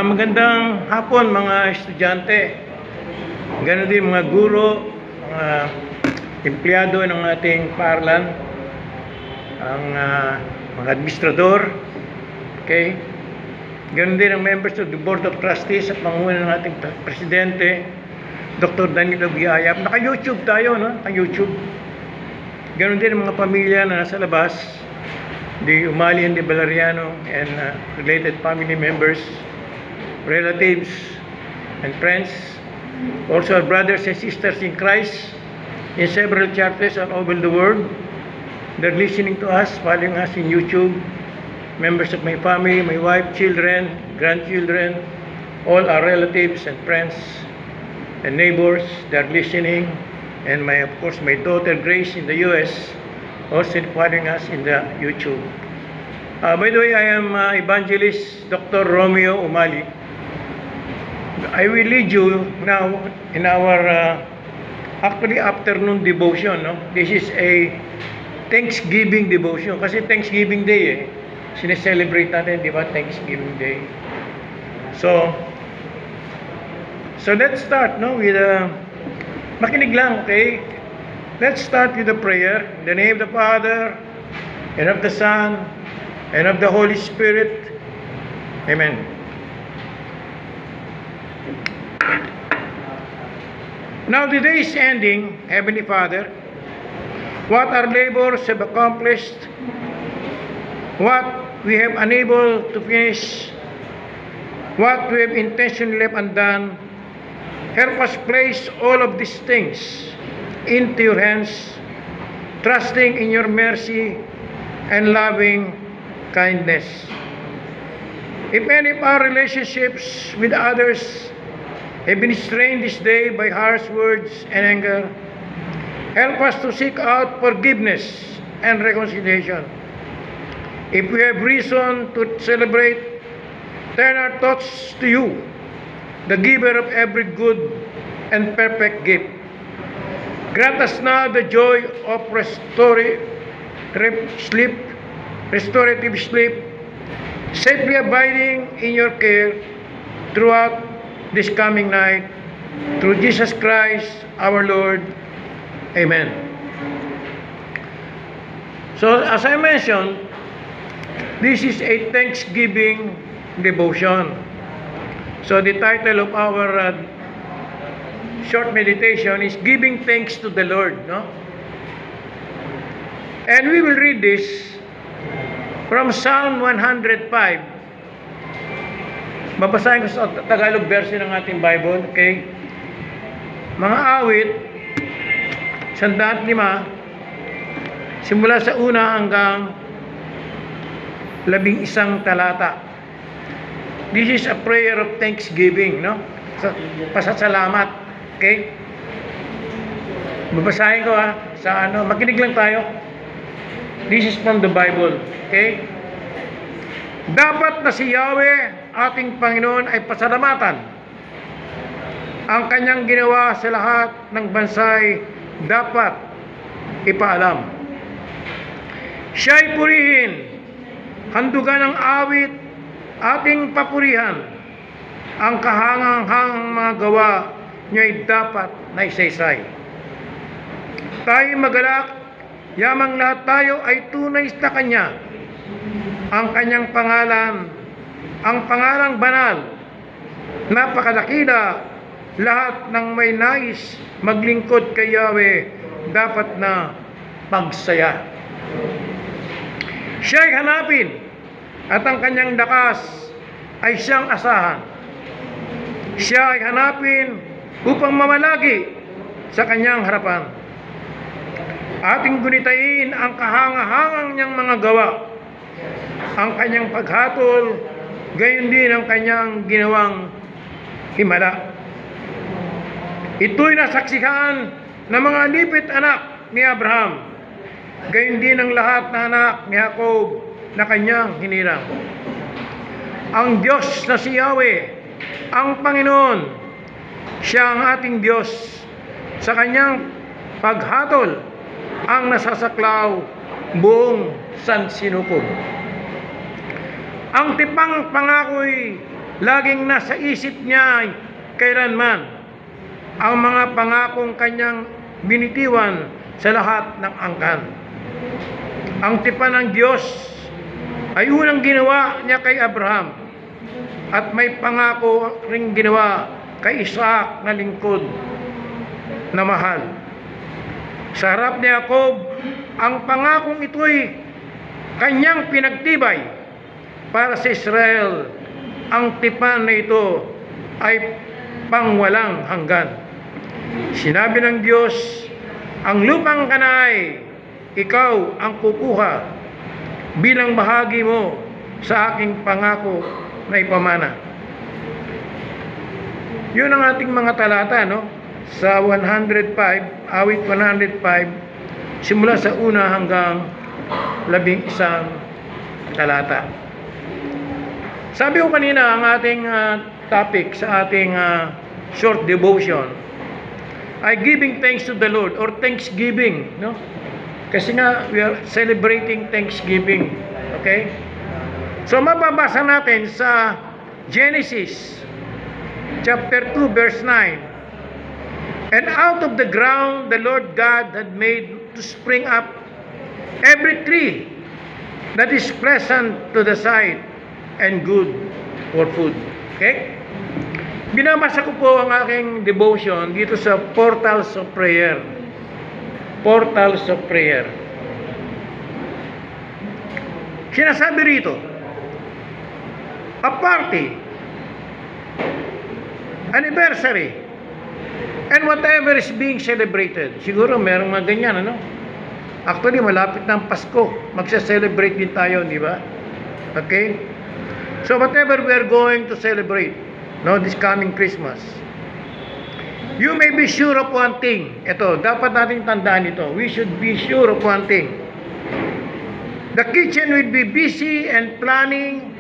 Magandang hapon mga estudyante, ganoon din mga guro, mga empleyado ng ating paaralan, ang mga administrador, okay? Ganoon din ang members of the Board of Trustees at pangunguna ng ating Presidente, Dr. Danilo Biayap. Naka-YouTube tayo, no? Naka-YouTube. Ganoon din ang mga pamilya na nasa labas. the Umali and the Valeriano and related family members, relatives, and friends. Also our brothers and sisters in Christ in several churches all over the world. They're listening to us, following us in YouTube. Members of my family, my wife, children, grandchildren, all our relatives and friends and neighbors, they're listening. And of course, my daughter Grace in the US, also following us in the YouTube. By the way, I am Evangelist Dr. Romeo Umali. I will lead you now in our actually afternoon devotion. No? This is a Thanksgiving devotion. Kasi Thanksgiving Day sineselebrate natin, di ba? Thanksgiving Day. So let's start, no? With makinig lang, okay? Let's start with a prayer. In the name of the Father, and of the Son, and of the Holy Spirit. Amen. Now the day is ending, Heavenly Father. What our labors have accomplished, what we have unable to finish, what we have intentionally left undone, help us place all of these things into your hands, trusting in your mercy and loving kindness. If any of our relationships with others have been strained this day by harsh words and anger, help us to seek out forgiveness and reconciliation. If we have reason to celebrate, turn our thoughts to you, the giver of every good and perfect gift. Grant us now the joy of restorative sleep, safely abiding in your care throughout this coming night, through Jesus Christ our Lord. Amen. So as I mentioned, this is a Thanksgiving devotion. So the title of our short meditation is Giving Thanks to the Lord, no? And we will read this from Psalm 105. Babasahin ko sa Tagalog version ng ating Bible, okay? Mga awit, 105, simula sa una hanggang 11 talata. This is a prayer of thanksgiving, no? Pasasalamat, okay? Babasahin ko sa makinig lang tayo. This is from the Bible, okay? Dapat na si Yahweh, ating Panginoon, ay pasalamatan. Ang kanyang ginawa sa lahat ng bansay dapat ipaalam. Siya'y purihin, handugan ng awit, ating papurihan. Ang kahangang mga gawa niya'y dapat na isaysay. Tayo magalak, yamang lahat tayo ay tunay sa Kanya. Ang Kanyang pangalan, ang pangalang banal, napakadakila, lahat ng may nais maglingkod kay Yahweh dapat na pagsaya. Siya'y hanapin at ang kanyang dakas ay siyang asahan. Siya ay hanapin upang mamalagi sa kanyang harapan. Ating gunitain ang kahangahangang niyang mga gawa, ang kanyang paghatol, gayon din ang kanyang ginawang himala. Ito'y nasaksihan ng mga lipit anak ni Abraham, gayon din ang lahat na anak ni Jacob na kanyang hinirang. Ang Diyos na si Yahweh, ang Panginoon, siya ang ating Diyos. Sa kanyang paghatol ang nasasaklaw buong sansinukob. Ang tipang pangako'y laging nasa isip niya kailanman. Ang mga pangakong kanyang binitiwan sa lahat ng angkan. Ang tipan ng Diyos ay unang ginawa niya kay Abraham at may pangako ring ginawa kay Isaac na lingkod na mahal. Sa harap ni Jacob, ang pangakong ito'y Kanyang pinagtibay para sa Israel. Ang tipan na ito ay pangwalang hanggan. Sinabi ng Diyos, ang lupang Kanay, ikaw ang kukuha bilang bahagi mo sa aking pangako na ipamana. Yun ang ating mga talata, no? Sa 105, awit 105, simula sa una hanggang 11 talata. Sabi ko kanina, ang ating topic sa ating short devotion ay giving thanks to the Lord, or thanksgiving, no? Kasi nga we are celebrating Thanksgiving. Okay? So mababasa natin sa Genesis chapter 2 verse 9. And out of the ground the Lord God had made to spring up every tree that is pleasant to the sight and good for food. Okay? Binabasa ko po ang aking devotion dito sa Portals of Prayer. Portals of Prayer. Sinasabi rito, a party, anniversary, and whatever is being celebrated. Siguro merong mga ganyan, ano? Actually, malapit na ang Pasko. Magsa-celebrate din tayo, di ba? Okay? So whatever we are going to celebrate, no, this coming Christmas, you may be sure of one thing. Ito, dapat nating tandaan ito. We should be sure of one thing. The kitchen will be busy and planning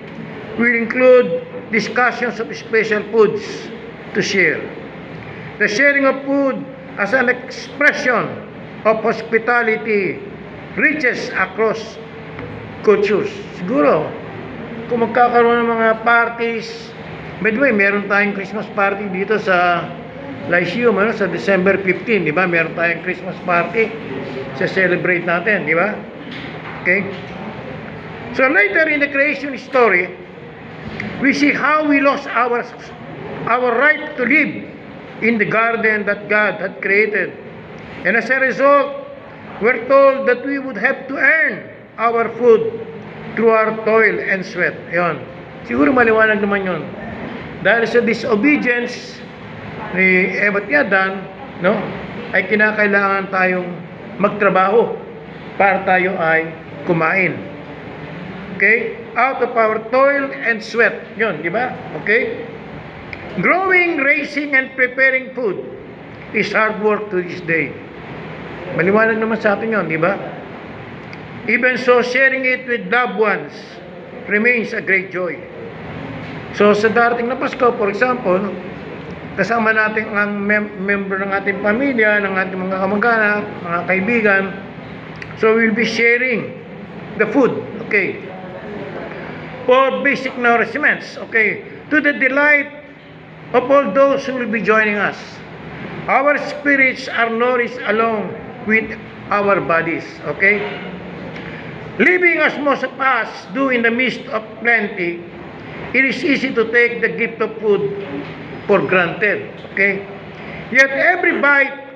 will include discussions of special foods to share. The sharing of food as an expression of hospitality reaches across cultures. Siguro, kung magkakaroon ng mga parties, by the way, meron tayong Christmas party dito sa Lyceum, ano, sa December 15, di ba? Meron tayong Christmas party. Sa celebrate natin, di ba? Okay? So later in the creation story, we see how we lost our right to live in the garden that God had created. And as a result, we're told that we would have to earn our food through our toil and sweat. Ayan. Siguro maliwanag naman yun. Dahil sa disobedience ni Eva at Adan, no, ay kinakailangan tayong magtrabaho para tayo ay kumain. Okay? Out of our toil and sweat. Yun, di ba? Okay? Growing, raising, and preparing food is hard work to this day. Maliwanag naman sa atin yun, di ba? Even so, sharing it with loved ones remains a great joy. So, sa darating na Pasko, for example, kasama natin ang member ng ating pamilya, ng ating mga kamag-anak, mga kaibigan. So, we'll be sharing the food, okay? For basic nourishments, okay? To the delight of all those who will be joining us. Our spirits are nourished along with our bodies, okay? Living as most of us do in the midst of plenty, it is easy to take the gift of food for granted, okay? Yet every bite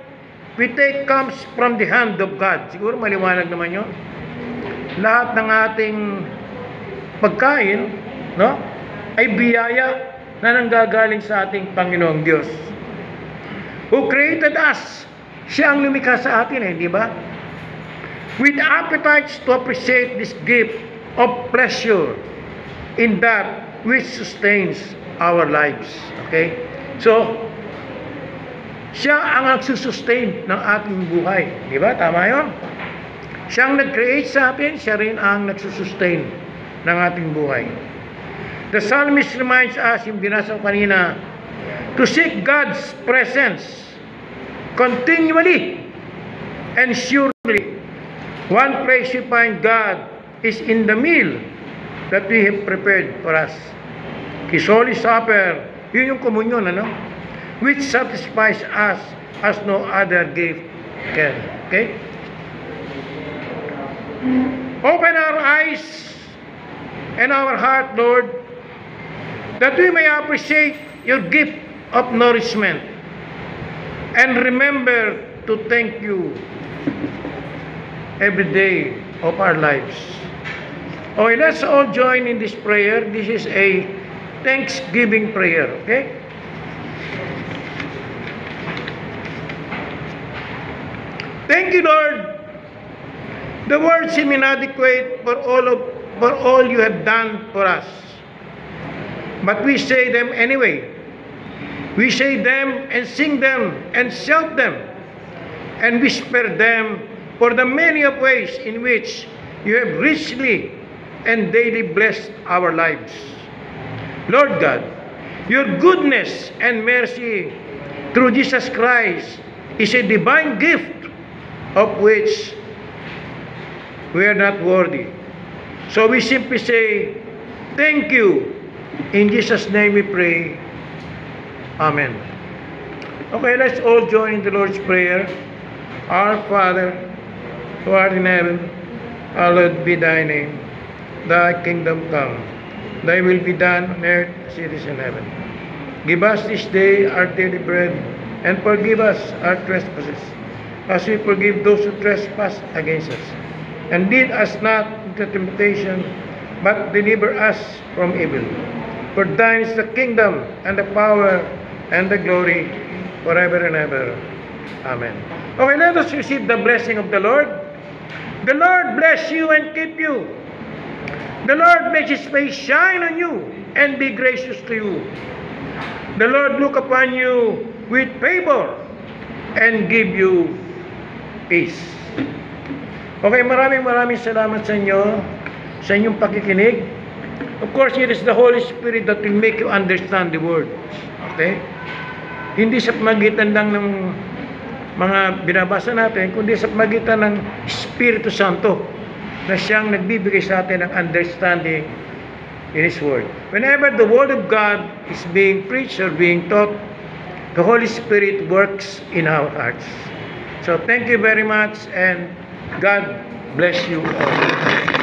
we take comes from the hand of God. Siguro maliwanag naman yun. Lahat ng ating pagkain, no, ay biyaya na nanggagaling sa ating Panginoong Diyos. Who created us? Siya ang lumikha sa atin, di ba? With appetites to appreciate this gift of pleasure in that which sustains our lives. Okay? So, siya ang nagsusustain ng ating buhay. Di ba? Tama yun? Siya ang nag-create sa atin, siya rin ang nagsusustain ng ating buhay. The psalmist reminds us, yung binasa ko kanina, to seek God's presence continually and surely. One place you find God is in the meal that we have prepared for us. His Holy Supper, yun yung komunyon, ano? Which satisfies us as no other gift can. Okay? Open our eyes and our heart, Lord, that we may appreciate your gift of nourishment and remember to thank you every day of our lives. Okay, let's all join in this prayer. This is a thanksgiving prayer, okay? Thank you, Lord. The words seem inadequate for all you have done for us. But we say them anyway. We say them and sing them and shout them and whisper them for the many of ways in which you have richly and daily blessed our lives. Lord God, your goodness and mercy through Jesus Christ is a divine gift of which we are not worthy. So we simply say, thank you. In Jesus' name we pray. Amen. Okay, let's all join in the Lord's Prayer. Our Father, who art in heaven, hallowed be thy name. Thy kingdom come. Thy will be done on earth as it is in heaven. Give us this day our daily bread, and forgive us our trespasses, as we forgive those who trespass against us. And lead us not into temptation, but deliver us from evil. For thine is the kingdom, and the power, and the glory, forever and ever. Amen. Okay, let us receive the blessing of the Lord. The Lord bless you and keep you. The Lord make His face shine on you and be gracious to you. The Lord look upon you with favor and give you peace. Okay, maraming salamat sa inyo, sa inyong pakikinig. Of course, it is the Holy Spirit that will make you understand the Word. Okay? Hindi sa pamagitan lang ng mga binabasa natin, kundi sa pamagitan ng Espiritu Santo na siyang nagbibigay sa atin ng understanding in His Word. Whenever the Word of God is being preached or being taught, the Holy Spirit works in our hearts. So thank you very much, and God bless you all.